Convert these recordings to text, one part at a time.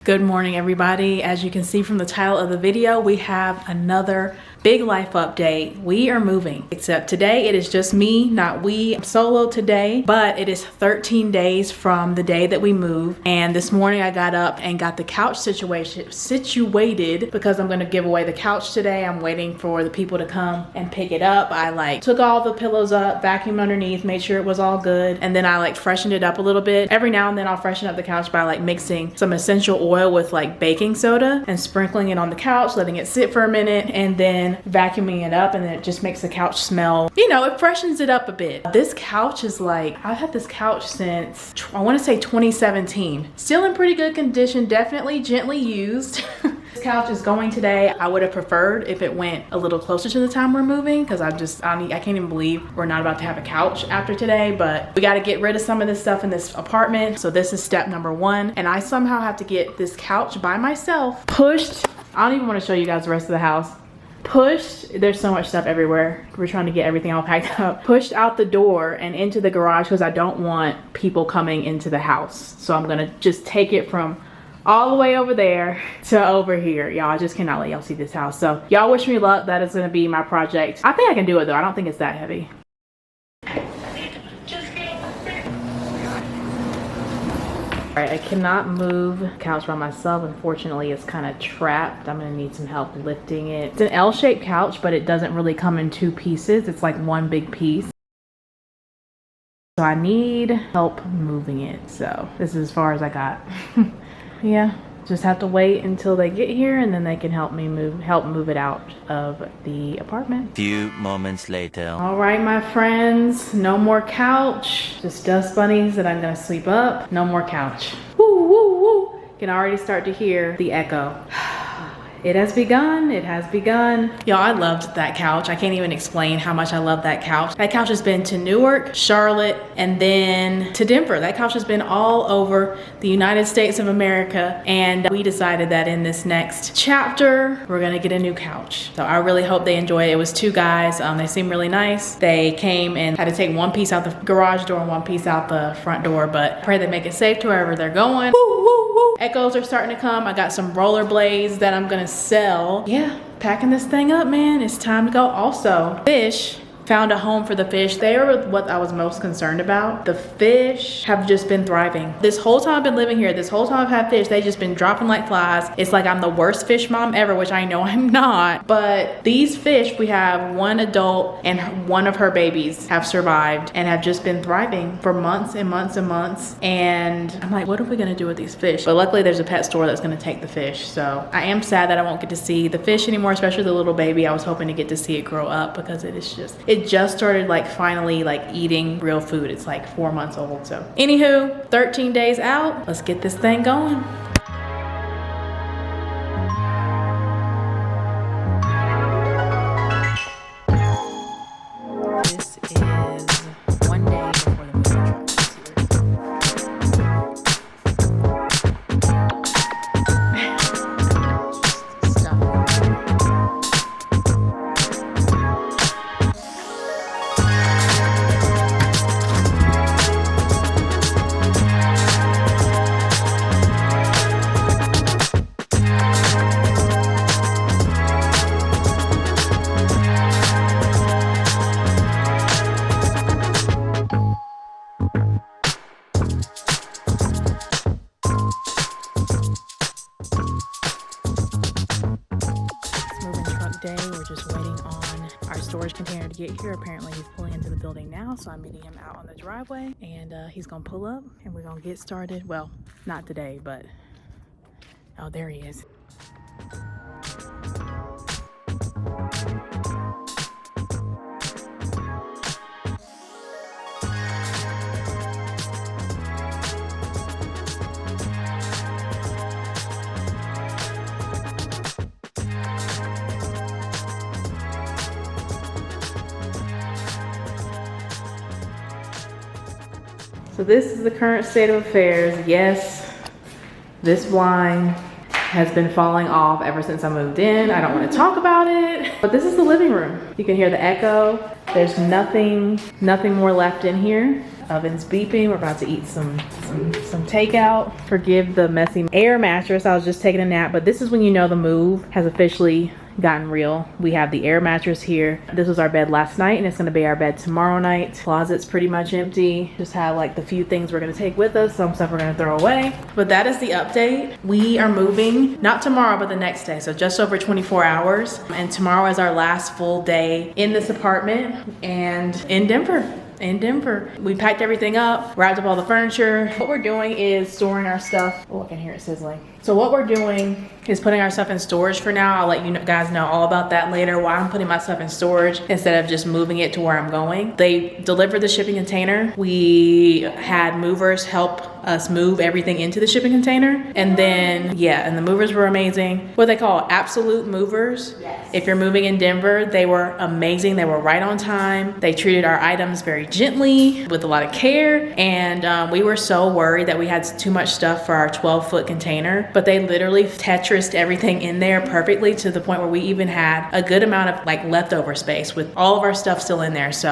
Good morning, everybody. As you can see from the title of the video, we have another big life update. We are moving, except today it is just me, not we. I'm solo today, but it is 13 days from the day that we moved. And this morning I got up and got the couch situated because I'm gonna give away the couch today. I'm waiting for the people to come and pick it up. I took all the pillows up, vacuumed underneath, made sure it was all good. And then I freshened it up a little bit. Every now and then I'll freshen up the couch by mixing some essential oil with baking soda and sprinkling it on the couch, letting it sit for a minute, and then vacuuming it up, and then it just makes the couch smell, it freshens it up a bit. This couch is I've had this couch since I want to say 2017. Still in pretty good condition, definitely gently used. This couch is going today. I would have preferred if it went a little closer to the time we're moving, because I can't even believe we're not about to have a couch after today. But we got to get rid of some of this stuff in this apartment. So this is step number one, and I somehow have to get this couch by myself pushed. I don't even want to show you guys the rest of the house. Pushed, there's so much stuff everywhere. We're trying to get everything all packed up. Pushed out the door and into the garage because I don't want people coming into the house. So I'm gonna just take it from all the way over there to over here. Y'all, I just cannot let y'all see this house. So y'all wish me luck. That is gonna be my project. I think I can do it though. I don't think it's that heavy. All right, I cannot move the couch by myself. Unfortunately, it's kind of trapped. I'm gonna need some help lifting it. It's an L-shaped couch, but it doesn't really come in two pieces. It's like one big piece. So I need help moving it. So this is as far as I got. Yeah, just have to wait until they get here, and then they can help move it out of the apartment. Few moments later. All right, my friends, no more couch. Just dust bunnies that I'm gonna sweep up. No more couch. Woo, woo, woo. Can already start to hear the echo. It has begun, it has begun. Y'all, I loved that couch. I can't even explain how much I love that couch. That couch has been to Newark, Charlotte, and then to Denver. That couch has been all over the United States of America. And we decided that in this next chapter, we're gonna get a new couch. So I really hope they enjoy it. It was two guys, they seem really nice. They came and had to take one piece out the garage door and one piece out the front door, but I pray they make it safe to wherever they're going. Woo, woo, woo. Echoes are starting to come. I got some rollerblades that I'm gonna sell. Yeah, packing this thing up, man. It's time to go. Also, fish. Found a home for the fish. They are what I was most concerned about. The fish have just been thriving. This whole time I've been living here, this whole time I've had fish, they just been dropping like flies. It's like I'm the worst fish mom ever, which I know I'm not. But these fish, we have one adult and one of her babies have survived and have just been thriving for months and months and months. And I'm like, what are we gonna do with these fish? But luckily there's a pet store that's gonna take the fish. So I am sad that I won't get to see the fish anymore, especially the little baby. I was hoping to get to see it grow up because it just started finally eating real food. It's 4 months old. So anywho, 13 days out, let's get this thing going. This is one day before the moving truck is day. We're just waiting on our storage container to get here. Apparently he's pulling into the building now, so I'm meeting him out on the driveway, and he's gonna pull up and we're gonna get started. Well, not today, but oh, there he is. So this is the current state of affairs. Yes, this blind has been falling off ever since I moved in. I don't want to talk about it, but this is the living room. You can hear the echo. There's nothing more left in here. Oven's beeping. We're about to eat some takeout. Forgive the messy air mattress. I was just taking a nap, but this is when you know the move has officially gotten real. We have the air mattress here. This was our bed last night, and it's gonna be our bed tomorrow night. Closet's pretty much empty. Just have like the few things we're gonna take with us, some stuff we're gonna throw away. But that is the update. We are moving, not tomorrow, but the next day. So just over 24 hours. And tomorrow is our last full day in this apartment and in Denver. We packed everything up, wrapped up all the furniture. What we're doing is storing our stuff. Oh, I can hear it sizzling. So what we're doing is putting our stuff in storage for now. I'll let you guys know all about that later, why I'm putting my stuff in storage instead of just moving it to where I'm going. They delivered the shipping container. We had movers help us move everything into the shipping container. And then, yeah, and the movers were amazing. What they call absolute movers. Yes. If you're moving in Denver, they were amazing. They were right on time. They treated our items very gently with a lot of care. And we were so worried that we had too much stuff for our 12-foot container, but they literally Tetrised everything in there perfectly to the point where we even had a good amount of like leftover space with all of our stuff still in there. So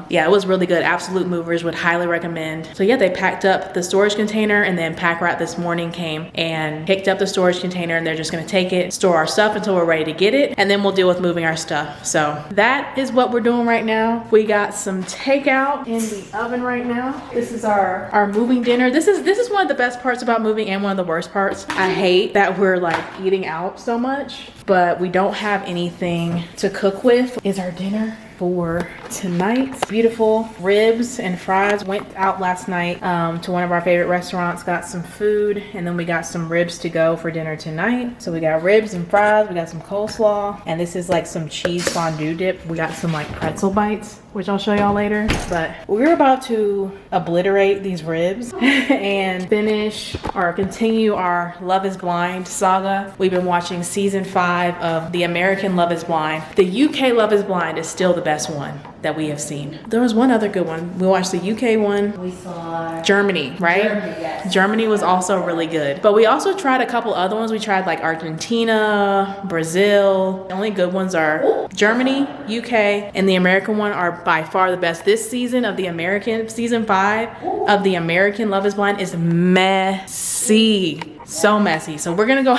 yeah, it was really good. Absolute movers, would highly recommend. So yeah, they packed up the storage container, and then Pack Rat this morning came and picked up the storage container, and they're just gonna take it, store our stuff until we're ready to get it, and then we'll deal with moving our stuff. So that is what we're doing right now. We got some takeout in the oven right now. This is our moving dinner. This is one of the best parts about moving and one of the worst parts. I hate that we're like eating out so much, but we don't have anything to cook with. Is our dinner for tonight. Beautiful ribs and fries. Went out last night to one of our favorite restaurants, got some food, and then we got some ribs to go for dinner tonight. So we got ribs and fries, we got some coleslaw, and this is like some cheese fondue dip. We got some like pretzel bites, which I'll show y'all later. But we're about to obliterate these ribs and finish or continue our Love is Blind saga. We've been watching season 5 of the American Love is Blind. The UK Love is Blind is still the best one that we have seen. There was one other good one. We watched the UK one. We saw Germany, right? Germany, yes. Germany was also really good. But we also tried a couple other ones. We tried like Argentina, Brazil. The only good ones are Germany, UK, and the American one are by far the best. This season of the American, season 5 of the American Love is Blind is messy. So messy. So we're gonna go,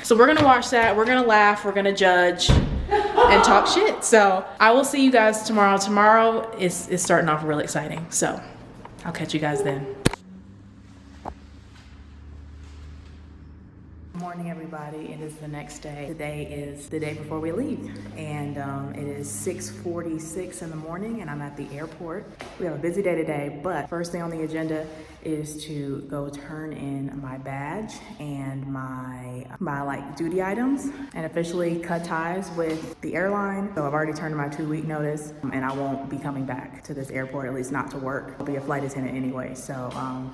so we're gonna watch that. We're gonna laugh, we're gonna judge, and talk shit. So I will see you guys tomorrow. Tomorrow is starting off really exciting. So I'll catch you guys then. Good morning, everybody. It is the next day. Today is the day before we leave, and it is 6:46 in the morning, and I'm at the airport. We have a busy day today, but first thing on the agenda is to go turn in my badge and my like duty items and officially cut ties with the airline. So I've already turned in my 2-week notice, and I won't be coming back to this airport, at least not to work. I'll be a flight attendant anyway. So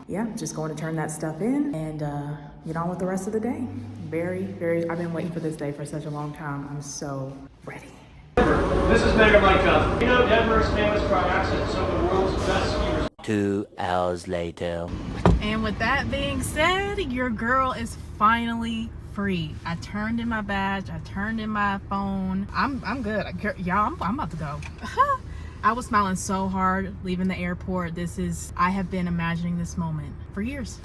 yeah, just going to turn that stuff in and get on with the rest of the day. I've been waiting for this day for such a long time. I'm so ready. This is Mayor Mike Johnson. You know Denver is famous for our access to some of the world's best skiers. 2 hours later. And with that being said, your girl is finally free. I turned in my badge, I turned in my phone. I'm good. Y'all, I'm about to go. I was smiling so hard leaving the airport. I have been imagining this moment for years.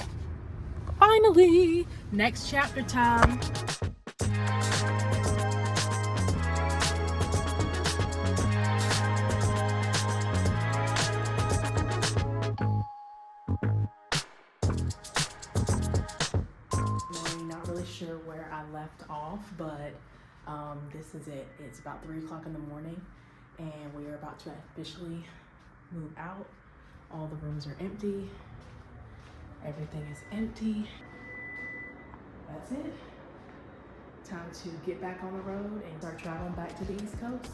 Finally, next chapter time. Not really sure where I left off, but this is it. It's about 3 o'clock in the morning, and we are about to officially move out. All the rooms are empty. Everything is empty. That's it. Time to get back on the road and start traveling back to the East Coast.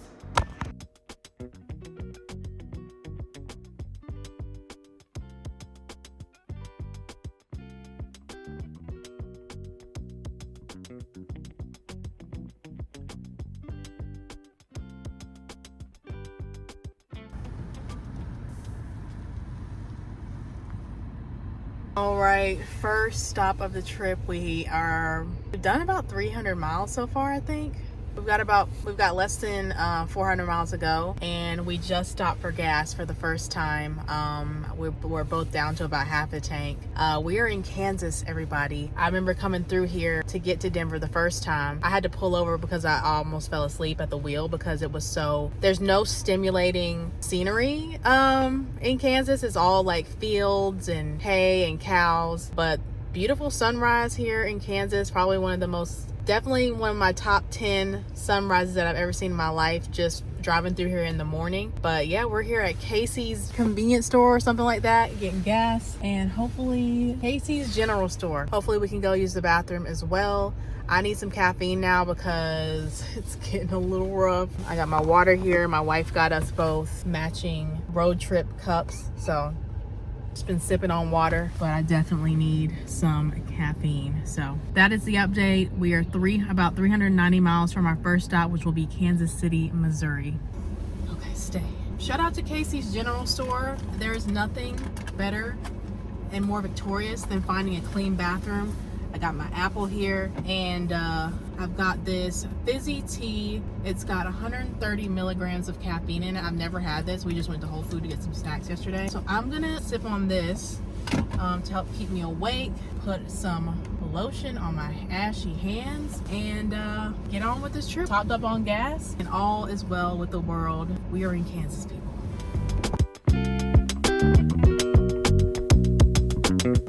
All right, first stop of the trip. We've done about 300 miles so far, I think. We've got less than 400 miles to go, and we just stopped for gas for the first time. We're both down to about half a tank. We are in Kansas, everybody. I remember coming through here to get to Denver the first time. I had to pull over because I almost fell asleep at the wheel because it was there's no stimulating scenery in Kansas. It's all like fields and hay and cows, but beautiful sunrise here in Kansas. Probably definitely one of my top 10 sunrises that I've ever seen in my life, just driving through here in the morning. But yeah, we're here at Casey's convenience store or something like that, getting gas, and hopefully Casey's general store. Hopefully we can go use the bathroom as well. I need some caffeine now because it's getting a little rough. I got my water here. My wife got us both matching road trip cups, so just been sipping on water, but I definitely need some caffeine. So that is the update. We are about 390 miles from our first stop, which will be Kansas City, Missouri. Okay, stay. Shout out to Casey's General Store. There is nothing better and more victorious than finding a clean bathroom. I got my apple here, and I've got this fizzy tea. It's got 130 milligrams of caffeine in it. I've never had this. We just went to Whole Foods to get some snacks yesterday. So I'm gonna sip on this to help keep me awake, put some lotion on my ashy hands, and get on with this trip. Topped up on gas, and all is well with the world. We are in Kansas, people.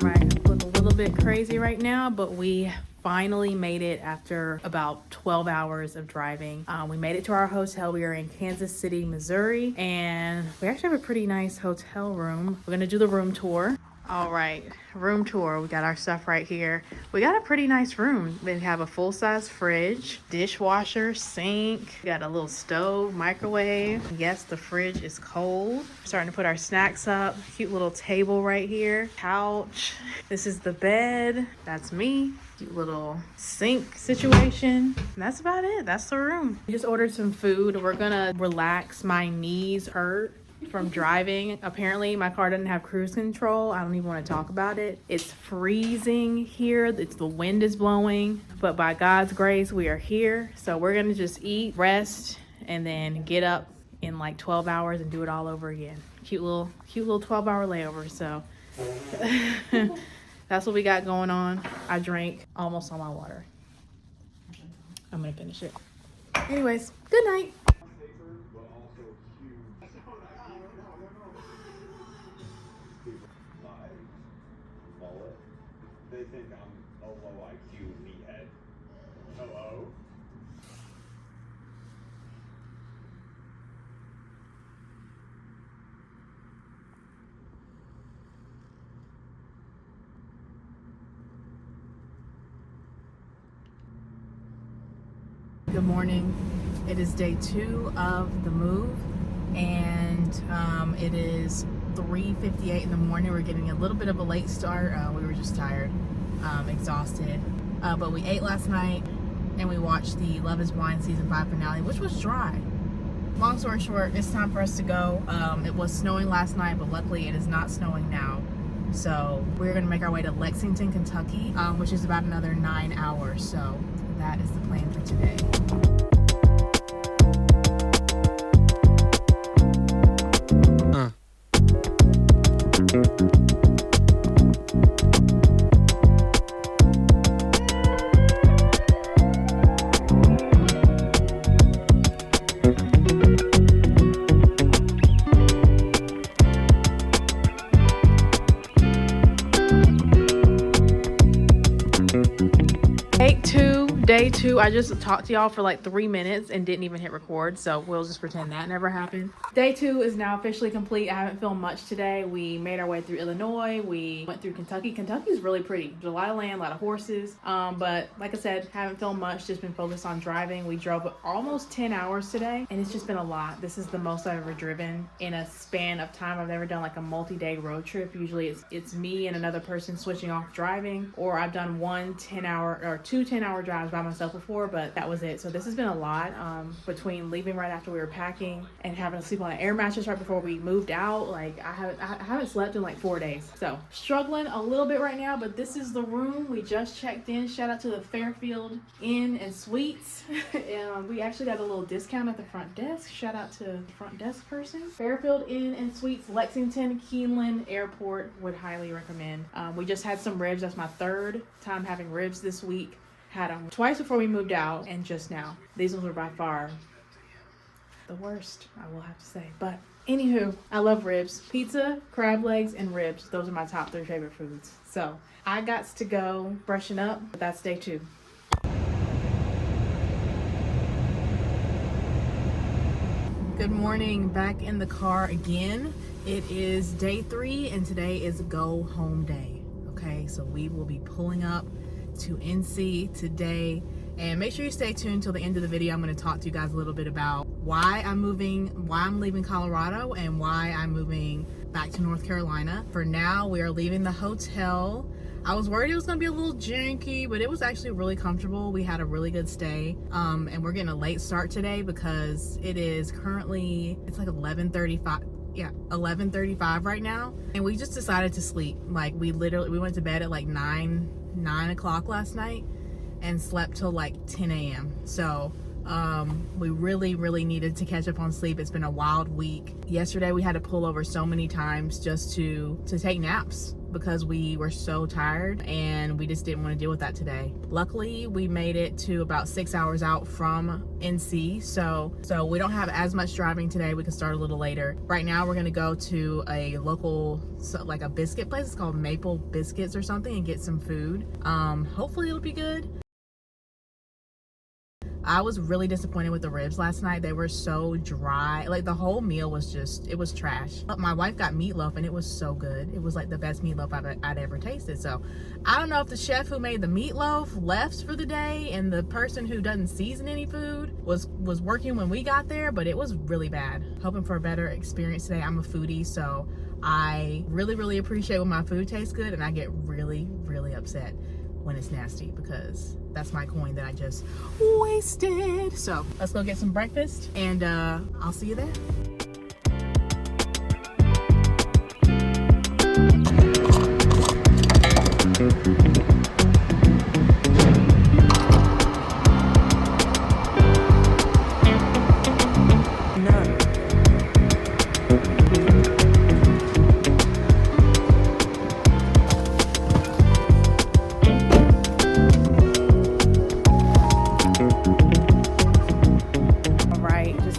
Right, look a little bit crazy right now, but we finally made it after about 12 hours of driving. We made it to our hotel. We are in Kansas City, Missouri, and we actually have a pretty nice hotel room. We're gonna do the room tour. All right, room tour. We got our stuff right here. We got a pretty nice room. We have a full-size fridge, dishwasher, sink. We got a little stove, microwave. Yes, the fridge is cold. We're starting to put our snacks up. Cute little table right here. Couch. This is the bed. That's me. Cute little sink situation. And that's about it. That's the room. We just ordered some food. We're gonna relax. My knees hurt from driving. Apparently my car doesn't have cruise control. I don't even want to talk about it. It's freezing here. The wind is blowing, but by God's grace we are here. So we're gonna just eat, rest, and then get up in like 12 hours and do it all over again. Cute little 12-hour layover. So that's what we got going on. I drank almost all my water. I'm gonna finish it. Anyways, good night. They think I'm a low IQ meathead. Hello? Good morning. It is day 2 of the move, and it is 3:58 in the morning. We're getting a little bit of a late start. We were just tired, exhausted, but we ate last night and we watched the Love is Blind season 5 finale, which was dry. Long story short, it's time for us to go. It was snowing last night, but luckily it is not snowing now. So we're gonna make our way to Lexington, Kentucky, which is about another 9 hours. So that is the plan for today. Day 2, I just talked to y'all for like 3 minutes and didn't even hit record, so we'll just pretend that never happened. Day 2 is now officially complete. I haven't filmed much today. We made our way through Illinois. We went through Kentucky. Kentucky is really pretty. There's a lot of land, a lot of horses. But like I said, haven't filmed much, just been focused on driving. We drove almost 10 hours today, and it's just been a lot. This is the most I've ever driven in a span of time. I've never done like a multi-day road trip. Usually it's me and another person switching off driving, or I've done 1 10-hour or 2 10-hour drives by myself before, but that was it. So this has been a lot between leaving right after we were packing and having to sleep on an air mattress right before we moved out. Like I haven't slept in like 4 days. So struggling a little bit right now, but this is the room. We just checked in. Shout out to the Fairfield Inn and Suites. We actually got a little discount at the front desk. Shout out to the front desk person. Fairfield Inn and Suites, Lexington, Keeneland Airport, would highly recommend. We just had some ribs. That's my third time having ribs this week. Had them twice before we moved out and just now. These ones were by far the worst, I will have to say. But anywho, I love ribs. Pizza, crab legs, and ribs. Those are my top 3 favorite foods. So I got to go freshen up, but that's day 2. Good morning, back in the car again. It is day 3 and today is go home day. Okay, so we will be pulling up to NC today, and make sure you stay tuned till the end of the video. I'm going to talk to you guys a little bit about why I'm leaving Colorado and why I'm moving back to North Carolina. For now, we are leaving the hotel. I was worried it was going to be a little janky, but it was actually really comfortable. We had a really good stay, and we're getting a late start today because it is currently, it's like 11:35. Yeah, 11:35 right now, and we just decided to sleep. Like we went to bed at like 9 o'clock last night and slept till like 10 a.m. So we really needed to catch up on sleep. It's been a wild week. Yesterday we had to pull over so many times just to take naps because we were so tired, and we just didn't want to deal with that today. Luckily, we made it to about 6 hours out from NC, so we don't have as much driving today. We can start a little later. Right now, we're gonna go to a local, like a biscuit place. It's called Maple Biscuits or something, and get some food. Hopefully it'll be good. I was really disappointed with the ribs last night. They were so dry. Like the whole meal was just, it was trash. But my wife got meatloaf and it was so good. It was like the best meatloaf I'd ever tasted. So I don't know if the chef who made the meatloaf left for the day and the person who doesn't season any food was working when we got there, but it was really bad. Hoping for a better experience today. I'm a foodie, so I really appreciate when my food tastes good, and I get really upset when it's nasty because that's my coin that I just wasted. So let's go get some breakfast, and I'll see you there.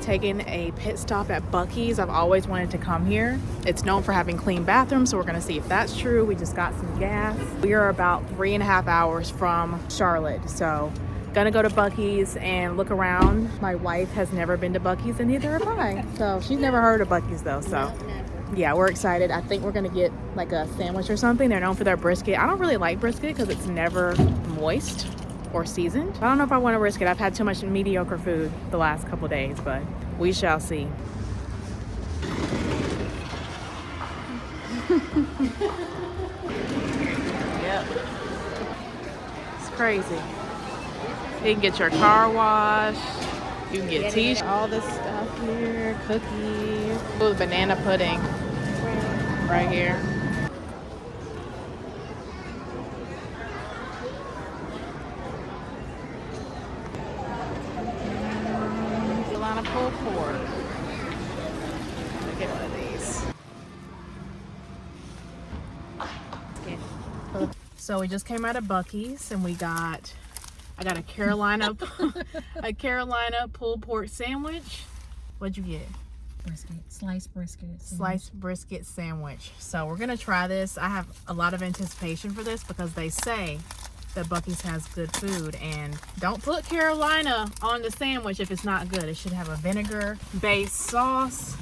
Taking a pit stop at Buc-ee's. I've always wanted to come here. It's known for having clean bathrooms, so we're gonna see if that's true. We just got some gas. We are about 3.5 hours from Charlotte, so gonna go to Buc-ee's and look around. My wife has never been to Buc-ee's, and neither have I. So she's never heard of Buc-ee's though, so yeah, we're excited. I think we're gonna get like a sandwich or something. They're known for their brisket. I don't really like brisket because it's never moist or seasoned. I don't know if I want to risk it. I've had too much mediocre food the last couple days, but we shall see. Yep. It's crazy. You can get your car washed. You can get t-shirts. All this stuff here. Cookies. Ooh, banana pudding. Right here. Pulled pork. Get one of these. So we just came out of Buc-ee's and I got a Carolina pulled pork sandwich. What'd you get? Brisket, sliced brisket. Sliced brisket sandwich. So we're gonna try this. I have a lot of anticipation for this because they say that Buc-ee's has good food, and don't put Carolina on the sandwich if it's not good. It should have a vinegar-based sauce,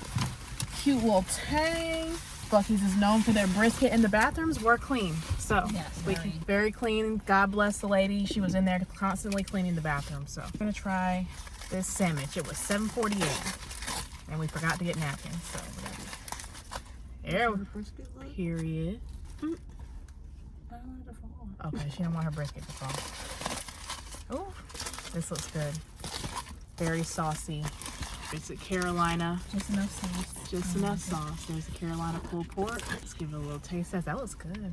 cute little tang. Buc-ee's is known for their brisket, and the bathrooms were clean. So yes, very clean. God bless the lady. She was in there constantly cleaning the bathroom. So I'm gonna try this sandwich. It was $7.48, and we forgot to get napkins. So we gotta period. Okay, she don't want her brisket to fall. Oh, This looks good. Very saucy. It's a Carolina. Just enough sauce. Just enough sauce. There's a Carolina pulled pork. Let's give it a little taste test. That looks good.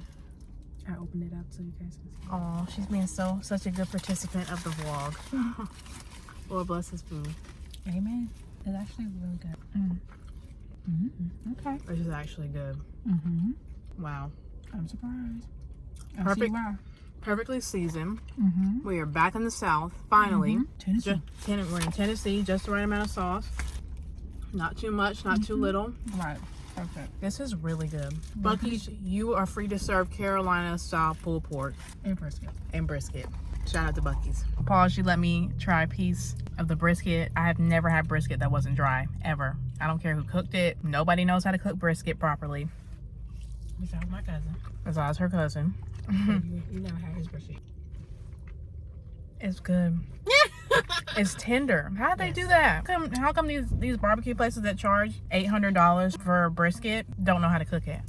I opened it up so you guys can see. Oh, she's being such a good participant of the vlog. Lord bless his food. Amen. It's actually really good. Okay. This is actually good. Wow. I'm surprised. I Perfect. see why. Perfectly seasoned. We are back in the South, finally. Tennessee. We're in Tennessee, just the right amount of sauce. Not too much, not too little. Right. Perfect. This is really good. Buc-ee's, you are free to serve Carolina style pulled pork And brisket. and brisket. Shout out to Buc-ee's. Pause, you let me try a piece of the brisket. I have never had brisket that wasn't dry, ever. I don't care who cooked it. Nobody knows how to cook brisket properly. Besides my cousin. Besides her cousin. You never had his brisket. It's good. It's tender. How'd they do that? How come these barbecue places that charge $800 for brisket don't know how to cook it?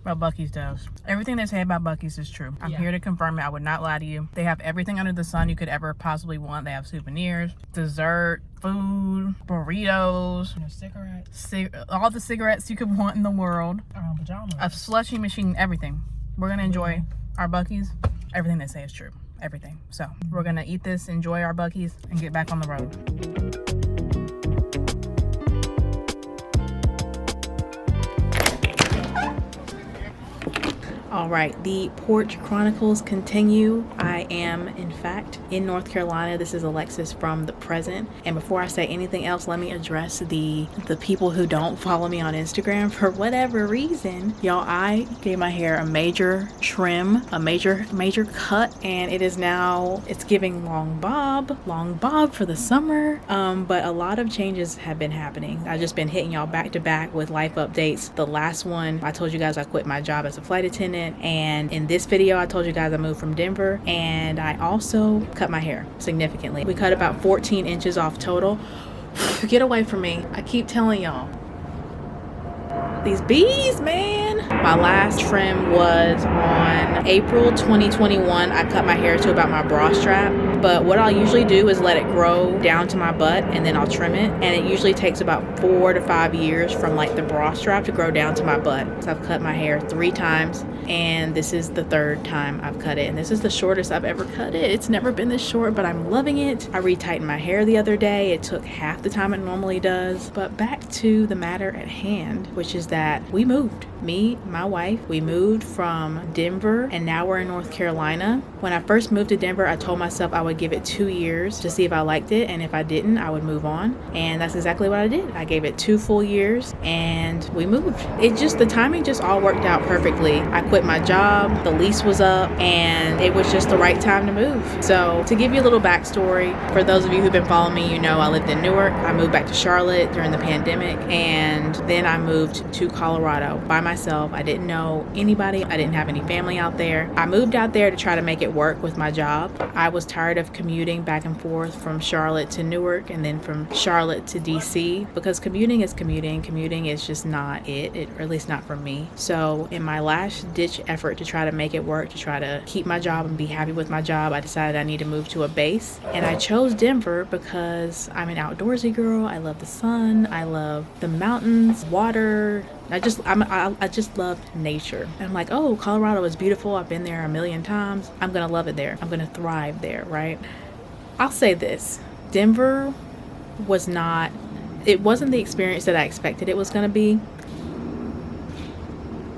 But Buc-ee's does. Everything they say about Buc-ee's is true. I'm here to confirm it. I would not lie to you. They have everything under the sun you could ever possibly want. They have souvenirs, dessert, food, burritos, Cigarettes. all the cigarettes you could want in the world, Pajamas. a slushie machine, everything. We're gonna enjoy our Buc-ee's. Everything they say is true. Everything. So we're gonna eat this, enjoy our Buc-ee's, and get back on the road. All right, the Porch Chronicles continue. I am, in fact, in North Carolina. This is Alexis from the present. And before I say anything else, let me address the people who don't follow me on Instagram for whatever reason. Y'all, I gave my hair a major trim, a major cut, and it is now, it's giving long bob for the summer. But a lot of changes have been happening. I've just been hitting y'all back to back with life updates. The last one, I told you guys I quit my job as a flight attendant. And in this video, I told you guys I moved from Denver, and I also cut my hair significantly. We cut about 14 inches off total. Get away from me. I keep telling y'all. These bees, man. My last trim was on April 2021. I cut my hair to about my bra strap. But what I'll usually do is let it grow down to my butt, and then I'll trim it. And it usually takes about 4 to 5 years from like the bra strap to grow down to my butt. So I've cut my hair 3 times, and this is the 3rd time I've cut it. And this is the shortest I've ever cut it. It's never been this short, but I'm loving it. I retightened my hair the other day. It took half the time it normally does. But back to the matter at hand, which is that we moved. Me, my wife, we moved from Denver, and now we're in North Carolina. When I first moved to Denver, I told myself I would give it 2 years to see if I liked it, and if I didn't, I would move on. And that's exactly what I did. I gave it 2 full years, and we moved. The timing just all worked out perfectly. I quit my job, the lease was up, and it was just the right time to move. So to give you a little backstory, for those of you who've been following me, you know I lived in Newark. I moved back to Charlotte during the pandemic, and then I moved to Colorado by myself. I didn't know anybody. I didn't have any family out there. I moved out there to try to make it work with my job. I was tired of commuting back and forth from Charlotte to Newark and then from Charlotte to DC, because commuting is commuting. Commuting is just not it, or at least not for me. So in my last ditch effort to try to make it work, to try to keep my job and be happy with my job, I decided I need to move to a base. And I chose Denver because I'm an outdoorsy girl. I love the sun. I love the mountains, water. I just love nature. And I'm like, oh, Colorado is beautiful. I've been there a million times. I'm gonna love it there. I'm gonna thrive there, right? I'll say this. Denver wasn't the experience that I expected it was gonna be.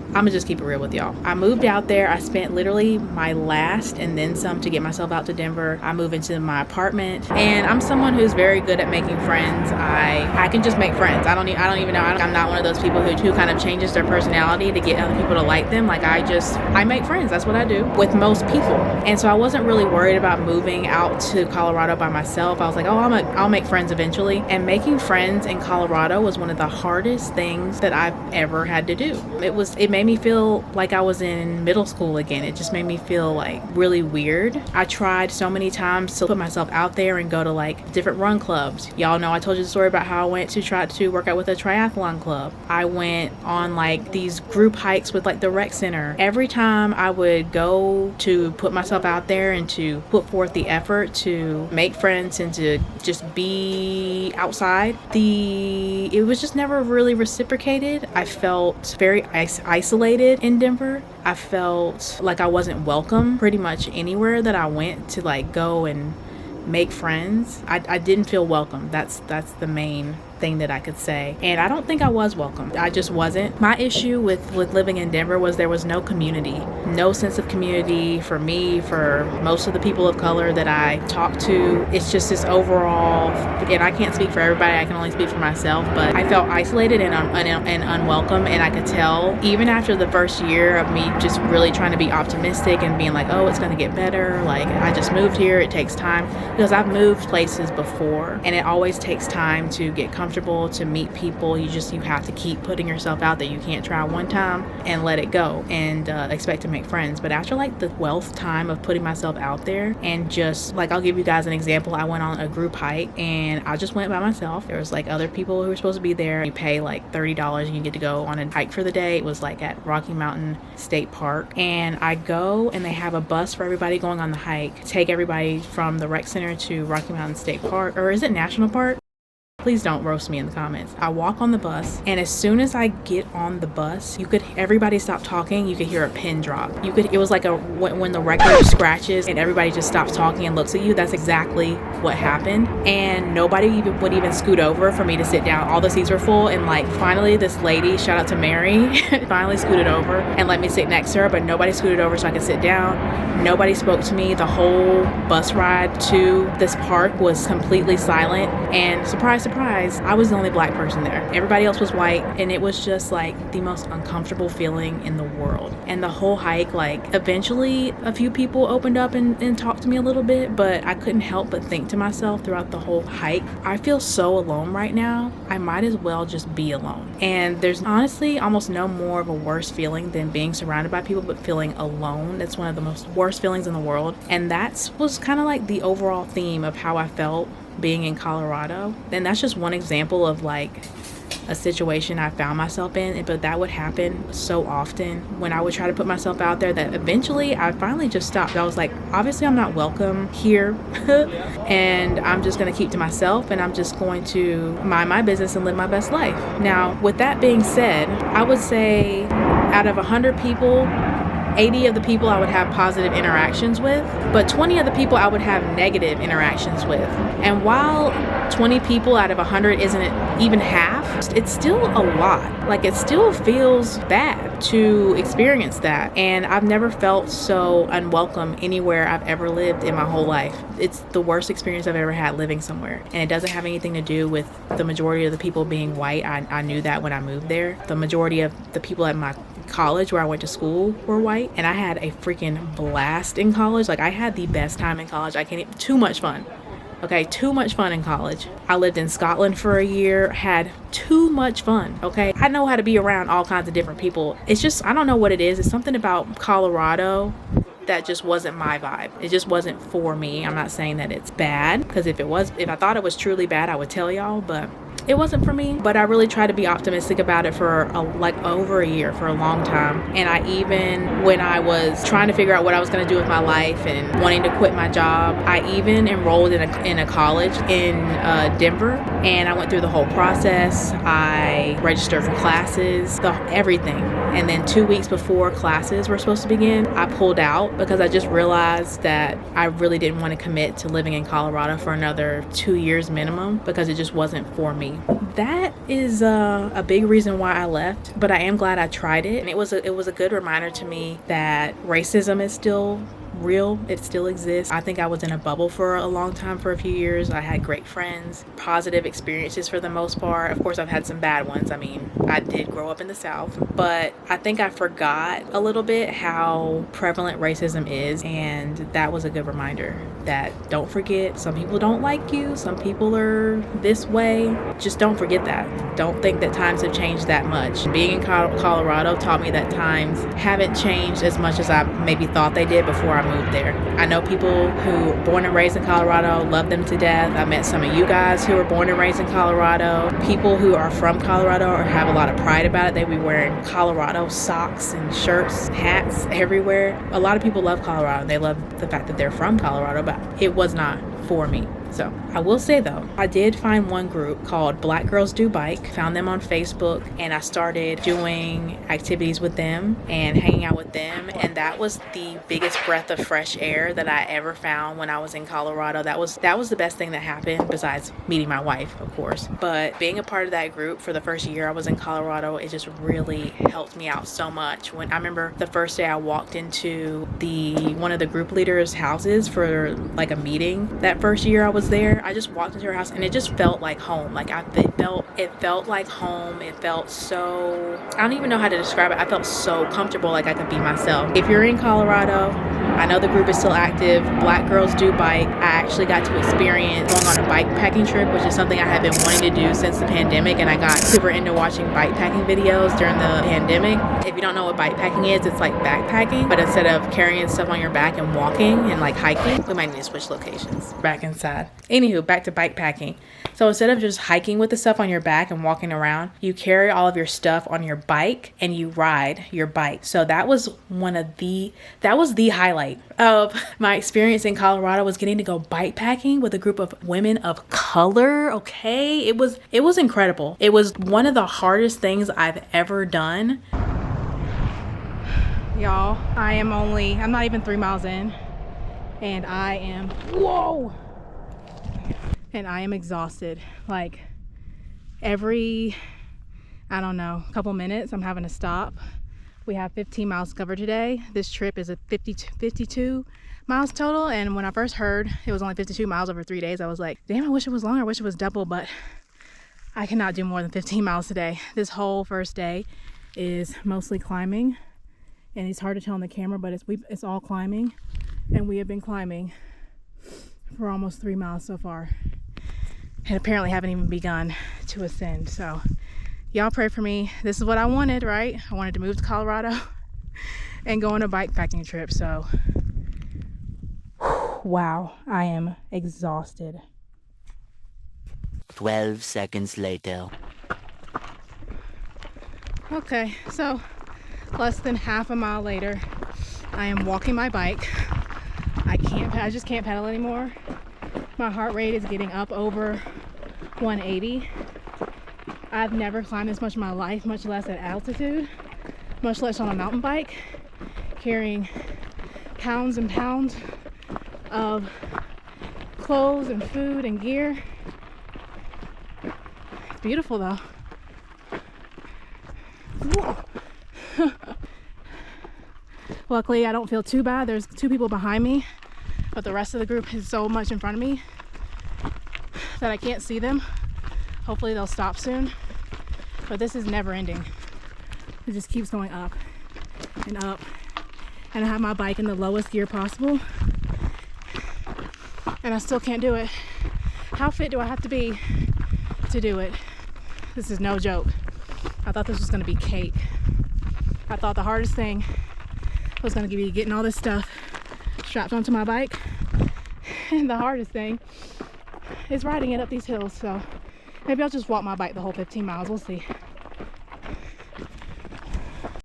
I'm gonna just keep it real with y'all. I moved out there. I spent literally my last and then some to get myself out to Denver. I moved into my apartment, and I'm someone who's very good at making friends. I can just make friends. I don't even know. I'm not one of those people who kind of changes their personality to get other people to like them. Like I make friends. That's what I do with most people. And so I wasn't really worried about moving out to Colorado by myself. I was like, oh, I'll make friends eventually. And making friends in Colorado was one of the hardest things that I've ever had to do. It made me me feel like I was in middle school again. It just made me feel like really weird. I tried so many times to put myself out there and go to like different run clubs. Y'all know I told you the story about how I went to try to work out with a triathlon club. I went on like these group hikes with like the rec center. Every time I would go to put myself out there and to put forth the effort to make friends and to just be outside, it was just never really reciprocated. I felt very isolated in Denver. I felt like I wasn't welcome pretty much anywhere that I went to like go and make friends. I didn't feel welcome. That's the main thing that I could say, and I don't think I was welcome. I just wasn't. My issue with living in Denver was there was no community, no sense of community for me, for most of the people of color that I talked to. It's just this overall, and I can't speak for everybody, I can only speak for myself, but I felt isolated and unwelcome, and I could tell even after the first year of me just really trying to be optimistic and being like, oh, it's gonna get better, like I just moved here, it takes time, because I've moved places before and it always takes time to get comfortable, to meet people. You have to keep putting yourself out there. You can't try one time and let it go and expect to make friends. But after like the 12th time of putting myself out there, and just like, I'll give you guys an example. I went on a group hike and I just went by myself. There was like other people who were supposed to be there. You pay like $30 and you get to go on a hike for the day. It was like at Rocky Mountain State Park, and I go and they have a bus for everybody going on the hike, take everybody from the rec center to Rocky Mountain State Park, or is it National Park? Please don't roast me in the comments. I walk on the bus, and as soon as I get on the bus, everybody stopped talking. You could hear a pin drop. It was like when the record scratches and everybody just stops talking and looks at you. That's exactly what happened. And nobody would even scoot over for me to sit down. All the seats were full, and like finally this lady, shout out to Mary, finally scooted over and let me sit next to her, but nobody scooted over so I could sit down. Nobody spoke to me. The whole bus ride to this park was completely silent, and surprise, I was the only black person there. Everybody else was white, and it was just like the most uncomfortable feeling in the world. And the whole hike, like eventually a few people opened up and talked to me a little bit, but I couldn't help but think to myself throughout the whole hike, I feel so alone right now. I might as well just be alone. And there's honestly almost no more of a worse feeling than being surrounded by people but feeling alone. That's one of the most worst feelings in the world. And that was kind of like the overall theme of how I felt being in Colorado. And that's just one example of like a situation I found myself in, but that would happen so often when I would try to put myself out there that eventually I finally just stopped. I was like, obviously I'm not welcome here and I'm just going to keep to myself, and I'm just going to mind my business and live my best life. Now, with that being said, I would say out of 100 people, 80 of the people I would have positive interactions with, but 20 of the people I would have negative interactions with. And while 20 people out of 100 isn't even half, it's still a lot. Like, it still feels bad to experience that. And I've never felt so unwelcome anywhere I've ever lived in my whole life. It's the worst experience I've ever had living somewhere. And it doesn't have anything to do with the majority of the people being white. I knew that when I moved there. The majority of the people at my college where I went to school were white, and I had a freaking blast in college. Like, I had the best time in college. Too much fun. Okay, too much fun in college. I lived in Scotland for a year, had too much fun, okay? I know how to be around all kinds of different people. It's just, I don't know what it is. It's something about Colorado that just wasn't my vibe. It just wasn't for me. I'm not saying that it's bad, because if I thought it was truly bad, I would tell y'all, but it wasn't for me. But I really tried to be optimistic about it for over a year, for a long time. And I even, when I was trying to figure out what I was going to do with my life and wanting to quit my job, I even enrolled in a college in Denver, and I went through the whole process. I registered for classes, everything. And then 2 weeks before classes were supposed to begin, I pulled out because I just realized that I really didn't want to commit to living in Colorado for another 2 years minimum, because it just wasn't for me. That is a big reason why I left, but I am glad I tried it. And it was a good reminder to me that racism is still real. It still exists. I think I was in a bubble for a long time, for a few years. I had great friends, positive experiences for the most part. Of course, I've had some bad ones. I mean, I did grow up in the South, but I think I forgot a little bit how prevalent racism is, and that was a good reminder that don't forget, some people don't like you, some people are this way. Just don't forget that. Don't think that times have changed that much. Being in Colorado taught me that times haven't changed as much as I maybe thought they did before I moved there. I know people who were born and raised in Colorado, love them to death. I met some of you guys who were born and raised in Colorado. People who are from Colorado or have a lot of pride about it. They be wearing Colorado socks and shirts, hats everywhere. A lot of people love Colorado. They love the fact that they're from Colorado, but it was not for me. So I will say though, I did find one group called Black Girls Do Bike, found them on Facebook, and I started doing activities with them and hanging out with them. And that was the biggest breath of fresh air that I ever found when I was in Colorado. That was the best thing that happened, besides meeting my wife, of course. But being a part of that group for the first year I was in Colorado, it just really helped me out so much. When I remember the first day I walked into one of the group leaders' houses for like a meeting. That first year I was there, I just walked into her house and it just felt like home. Like it felt like home. It felt so, I don't even know how to describe it. I felt so comfortable, like I could be myself. If you're in Colorado, I know the group is still active. Black Girls Do Bike. I actually got to experience going on a bike packing trip, which is something I had been wanting to do since the pandemic, and I got super into watching bike packing videos during the pandemic. If you don't know what bike packing is, it's like backpacking, but instead of carrying stuff on your back and walking and like hiking, we might need to switch locations back inside. Anywho, back to bike packing. So instead of just hiking with the stuff on your back and walking around, you carry all of your stuff on your bike and you ride your bike. So that was the highlight of my experience in Colorado, was getting to go bike packing with a group of women of color. Okay, it was incredible. It was one of the hardest things I've ever done. Y'all, I'm not even 3 miles in, and I am exhausted. Like every, I don't know, couple minutes I'm having to stop. We have 15 miles covered today. This trip is a 52 miles total, and when I first heard it was only 52 miles over 3 days, I was like, damn, I wish it was longer. I wish it was double, but I cannot do more than 15 miles today. This whole first day is mostly climbing, and it's hard to tell on the camera, but it's all climbing, and we have been climbing for almost 3 miles so far, and apparently haven't even begun to ascend. So y'all pray for me. This is what I wanted, right? I wanted to move to Colorado and go on a bike packing trip. So wow, I am exhausted. 12 seconds later. Okay, so less than half a mile later, I am walking my bike. I just can't pedal anymore. My heart rate is getting up over 180. I've never climbed this much in my life, much less at altitude, much less on a mountain bike, carrying pounds and pounds of clothes and food and gear. It's beautiful though. Luckily, I don't feel too bad. There's 2 people behind me, but the rest of the group is so much in front of me that I can't see them. Hopefully they'll stop soon, but this is never ending. It just keeps going up and up, and I have my bike in the lowest gear possible, and I still can't do it. How fit do I have to be to do it? This is no joke. I thought this was going to be cake. I thought the hardest thing was going to be getting all this stuff strapped onto my bike, and the hardest thing is riding it up these hills. So maybe I'll just walk my bike the whole 15 miles. We'll see.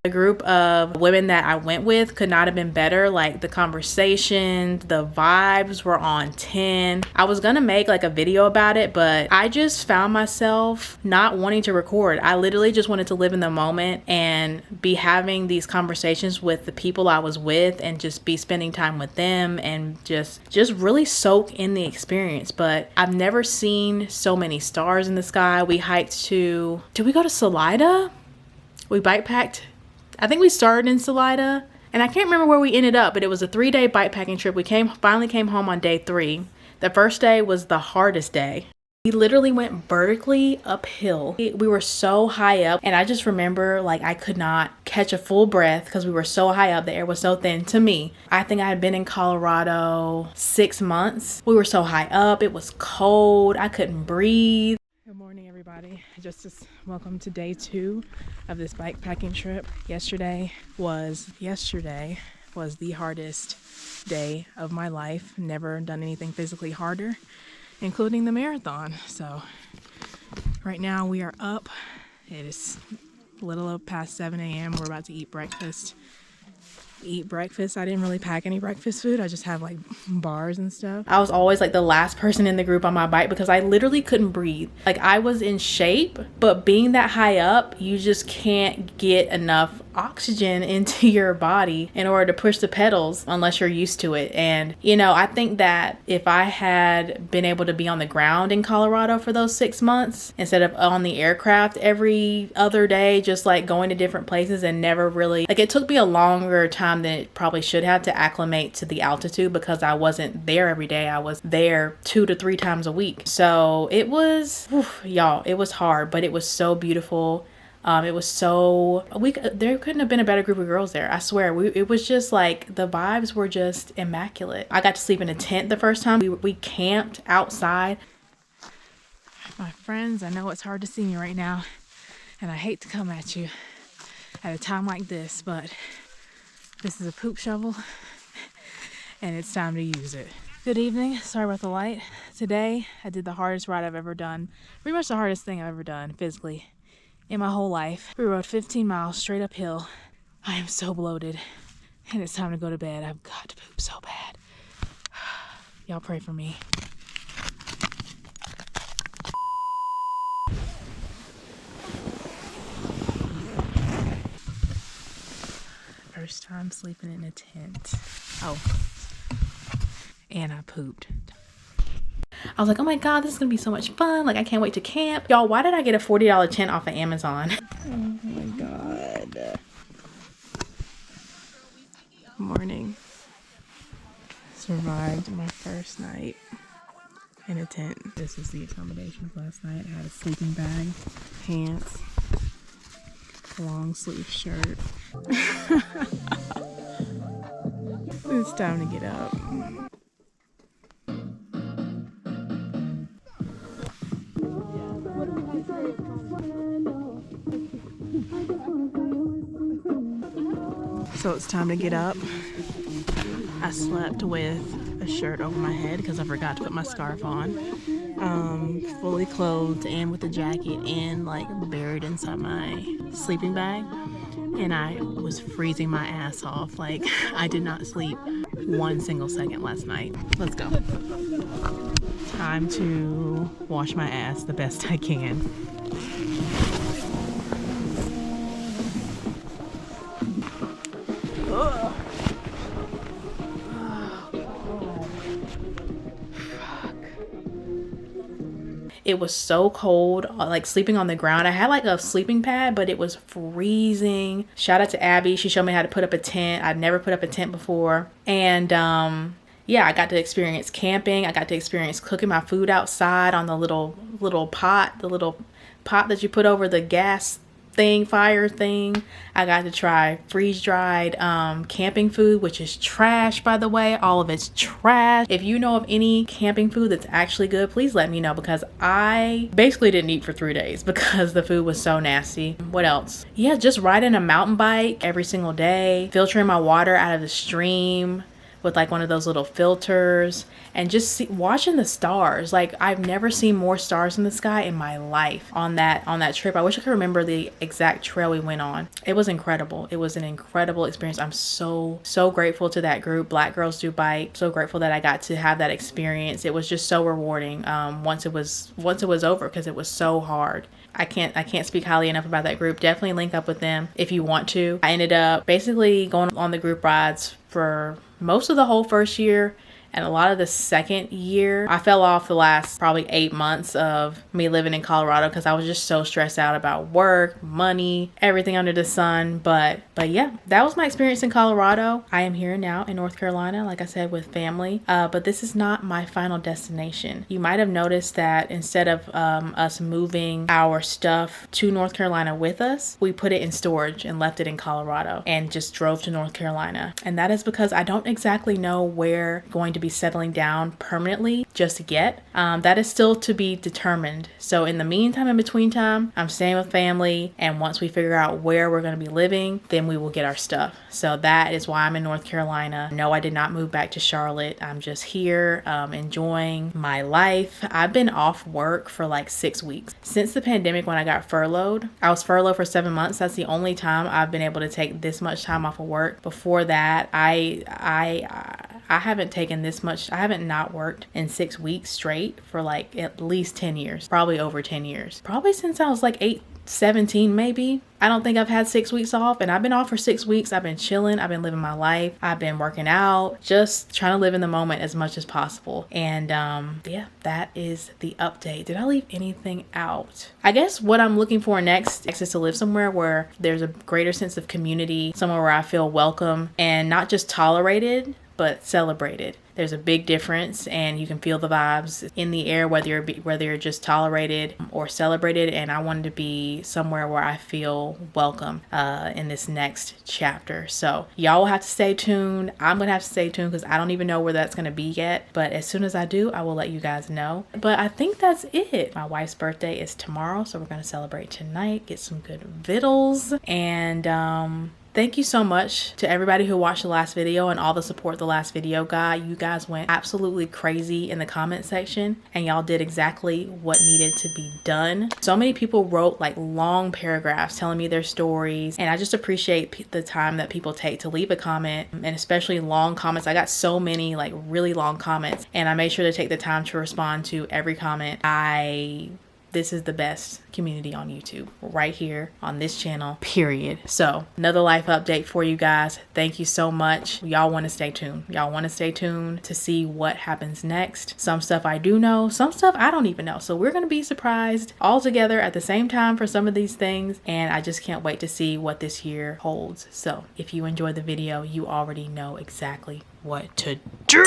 The group of women that I went with could not have been better. Like the conversation, the vibes were on 10. I was gonna make like a video about it, but I just found myself not wanting to record. I literally just wanted to live in the moment and be having these conversations with the people I was with, and just be spending time with them and just really soak in the experience. But I've never seen so many stars in the sky. We hiked did we go to Salida? We bike packed. I think we started in Salida And I can't remember where we ended up, but it was a 3-day bikepacking trip. We finally came home on day 3. The first day was the hardest day. We literally went vertically uphill. We were so high up, and I just remember like I could not catch a full breath because we were so high up. The air was so thin. To me, I think I had been in Colorado 6 months. We were so high up. It was cold. I couldn't breathe. Good morning, everybody. Welcome to day 2 of this bikepacking trip. Yesterday was the hardest day of my life. Never done anything physically harder, including the marathon. So right now we are up. It is a little past 7 a.m. We're about to eat breakfast. I didn't really pack any breakfast food. I just have like bars and stuff. I was always like the last person in the group on my bike because I literally couldn't breathe. Like I was in shape, but being that high up, you just can't get enough oxygen into your body in order to push the pedals unless you're used to it. And you know, I think that if I had been able to be on the ground in Colorado for those 6 months instead of on the aircraft every other day, just like going to different places and never really, like, it took me a longer time than it probably should have to acclimate to the altitude because I wasn't there every day. I was there 2 to 3 times a week. So it was, y'all, it was hard, but it was so beautiful. It was so, there couldn't have been a better group of girls there. I swear, it was just like, the vibes were just immaculate. I got to sleep in a tent the first time. We camped outside. My friends, I know it's hard to see me right now, and I hate to come at you at a time like this, but this is a poop shovel, and it's time to use it. Good evening. Sorry about the light. Today, I did the hardest ride I've ever done. Pretty much the hardest thing I've ever done physically in my whole life. We rode 15 miles straight uphill. I am so bloated, and it's time to go to bed. I've got to poop so bad. Y'all pray for me. First time sleeping in a tent. Oh, and I pooped. I was like, oh my God, this is gonna be so much fun. Like, I can't wait to camp. Y'all, why did I get a $40 tent off of Amazon? Oh my God. Morning. Survived my first night in a tent. This was the accommodations last night. I had a sleeping bag, pants, long sleeve shirt. It's time to get up. So it's time to get up. I slept with a shirt over my head because I forgot to put my scarf on. Fully clothed and with a jacket and like buried inside my sleeping bag. And I was freezing my ass off. Like, I did not sleep 1 single second last night. Let's go. Time to wash my ass the best I can. Ugh. It was so cold, like sleeping on the ground. I had like a sleeping pad, but it was freezing. Shout out to Abby. She showed me how to put up a tent. I'd never put up a tent before. And yeah, I got to experience camping. I got to experience cooking my food outside on the little pot, the little pot that you put over the gas fire thing. I got to try freeze-dried camping food, which is trash, by the way. All of it's trash. If you know of any camping food that's actually good, please let me know, because I basically didn't eat for 3 days because the food was so nasty. What else? Yeah, just riding a mountain bike every single day, filtering my water out of the stream with like one of those little filters, and just watching the stars. Like, I've never seen more stars in the sky in my life on that trip. I wish I could remember the exact trail we went on. It was incredible. It was an incredible experience. I'm so grateful to that group, Black Girls Do Bike. So grateful that I got to have that experience. It was just so rewarding once it was over, because it was so hard. I can't speak highly enough about that group. Definitely link up with them if you want to. I ended up basically going on the group rides for most of the whole first year, And a lot of the second year, I fell off the last probably 8 months of me living in Colorado because I was just so stressed out about work, money, everything under the sun. But yeah, that was my experience in Colorado. I am here now in North Carolina, like I said, with family. But this is not my final destination. You might have noticed that instead of us moving our stuff to North Carolina with us, we put it in storage and left it in Colorado and just drove to North Carolina. And that is because I don't exactly know where I'm going to be settling down permanently just yet. That is still to be determined. So in the meantime, in between time, I'm staying with family, and once we figure out where we're going to be living, then we will get our stuff. So that is why I'm in North Carolina. No, I did not move back to Charlotte. I'm just here enjoying my life. I've been off work for like 6 weeks. Since the pandemic, when I got furloughed, I was furloughed for 7 months. That's the only time I've been able to take this much time off of work. Before that, I haven't taken this much. I haven't not worked in 6 weeks straight for like at least 10 years, probably over 10 years, probably since I was like 17 maybe. I don't think I've had 6 weeks off, and I've been off for 6 weeks. I've been chilling. I've been living my life. I've been working out, just trying to live in the moment as much as possible. And yeah, that is the update. Did I leave anything out? I guess what I'm looking for next is to live somewhere where there's a greater sense of community, somewhere where I feel welcome and not just tolerated, but celebrated. There's a big difference, and you can feel the vibes in the air, whether you're just tolerated or celebrated. And I wanted to be somewhere where I feel welcome in this next chapter. So y'all will have to stay tuned. I'm gonna have to stay tuned because I don't even know where that's gonna be yet. But as soon as I do, I will let you guys know. But I think that's it. My wife's birthday is tomorrow, so we're gonna celebrate tonight, get some good vittles, and thank you so much to everybody who watched the last video and all the support the last video got. You guys went absolutely crazy in the comment section, and y'all did exactly what needed to be done. So many people wrote like long paragraphs telling me their stories, and I just appreciate the time that people take to leave a comment, and especially long comments. I got so many like really long comments, and I made sure to take the time to respond to every comment. This is the best community on YouTube right here on this channel, period. So another life update for you guys. Thank you so much. Y'all want to stay tuned. Y'all want to stay tuned to see what happens next. Some stuff I do know, some stuff I don't even know. So we're going to be surprised all together at the same time for some of these things. And I just can't wait to see what this year holds. So if you enjoyed the video, you already know exactly what to do.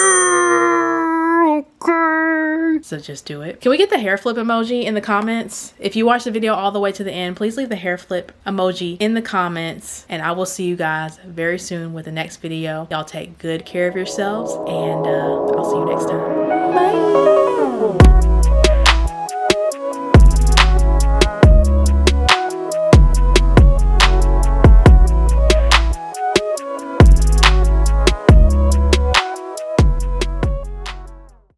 Okay. So just do it. Can we get the hair flip emoji in the comments? If you watch the video all the way to the end, please leave the hair flip emoji in the comments, and I will see you guys very soon with the next video. Y'all take good care of yourselves, and I'll see you next time. Bye.